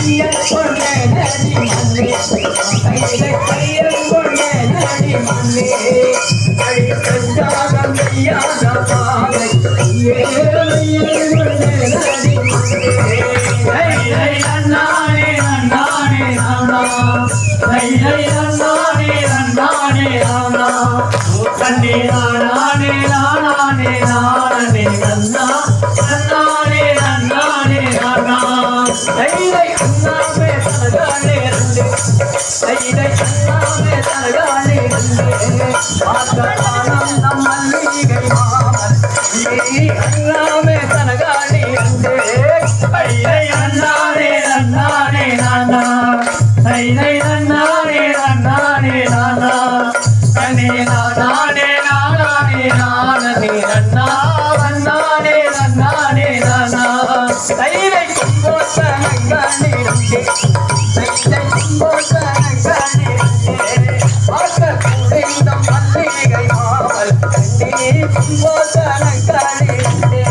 கையில் கொண்ட நடி மண்ணே கையில் கொண்ட நடி மண்ணே அடி கஞ்சாகம் செய்யாத பாவை கையில் கொண்ட நடி மண்ணே நன்னானே நன்னானே நானா நன்னானே நன்னானே நானா கண்ணே நானே நானே நானே நன்னா நன்னானே நன்னானே நானா தைரை அண்ணாவே தலகாலே ரண்டே தைரை அண்ணாவே தலகாலே ரண்டே ஆத்தமானம் நம் மல்லிகை மாமர் நீ அண்ணாவே தலகாலே ரண்டே தைரை அண்ணானே நன்னானே நானா தைரை அண்ணானே நன்னானே நானா கண்ணே நானே நானே நானே நன்னா நன்னானே நன்னானே நானா தைரை கும்போசனங்கானே ரண்டே தைரை கும்போசனங்கானே ரண்டே ஆத்த குடிந்தம் மல்லிகை மாமல் கண்டே கும்போசனங்கானே ரண்டே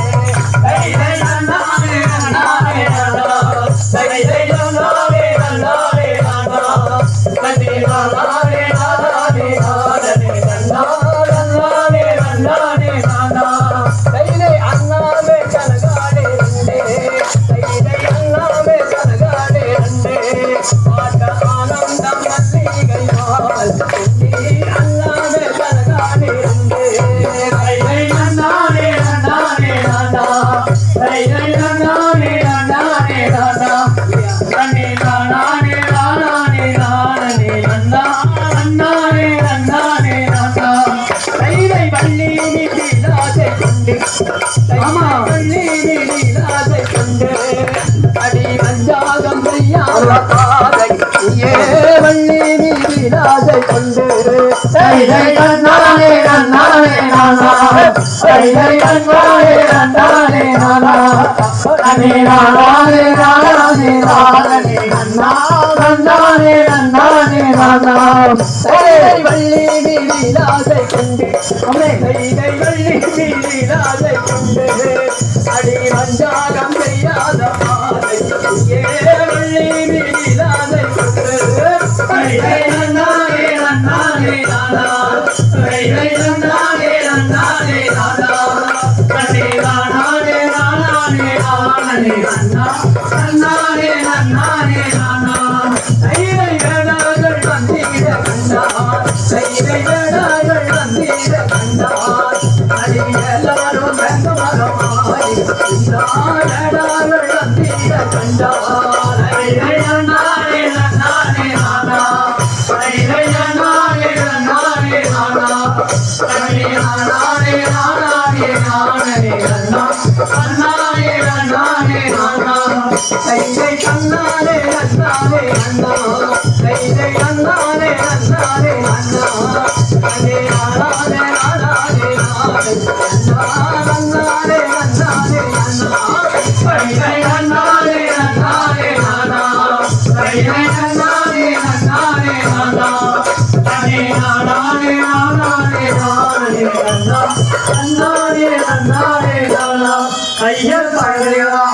தைரை நன்னானே நன்னானே நானா தைரை நன்னானே நன்னானே நானா கண்டே நானே நானே நானே நன்னா நன்னானே நன்னானே நானா தைரை அண்ணாவே கலகாலே ரண்டே தைரை அண்ணாவே கலகாலே ரண்டே ஆட்ட ஆனந்தம் மல்லிகை மால் கண்டே அண்ணாவே கலகாலே ரண்டே தைரை நன்னானே நன்னானே நானா தைரை நன்னானே நன்னானே நானா கண்ணே நானே நானே நானே நன்னா நன்னானே நன்னானே நானா தைரை வள்ளி நீலாதை கொண்டு தைரை வள்ளி நீலாதை கொண்டு அடி மஞ்சாகம் செய்யாத பாதை ஏ வள்ளி நீலாதை கொண்டு தைரை நன்னானே நன்னானே நானா தைரை நன்னானே நன்னானே நானா கண்ணே நானே நானே நானே நன்னா நன்னானே நன்னானே நானா தைரை வள்ளி நீலாதை கொண்டு தைரை வள்ளி நீலாதை கொண்டு அடி மஞ்சாகம் செய்யாத பாதை ஏ வள்ளி நீலாதை கொண்டு தைரை நன்னானே நன்னானே நானா தைரை நன்னானே நன்னானே நானா கண்ணே நானே நானே நானே நன்னா நன்னானே நன்னானே நானா தைரை வேடார்கள் வந்தீர கண்டார் தைரை வேடார்கள் வந்தீர கண்டார் அடி எல்லாரும் வெங்கமரமாய் வேடார்கள் வந்தீர கண்டார் தைரை நன்னானே நன்னானே நானா தைரை நன்னானே நன்னானே நானா கண்ணே நானே நானே நானே நன்னா நன்னானே நன்னானே நானா தைரை நன்னானே நன்னானே நன்னா தைரை நன்னானே நன்னானே நன்னா கண்ணே நானே நானே நானே நன்னா நன்னானே நன்னானே நன்னா தைரை நன்னானே நன்னானே நானா தைரை நன்னானே நன்னானே நானா கண்ணே நானே நானே நானே நன்னா நன்னானே நன்னானே நானா ஐயர் பழகா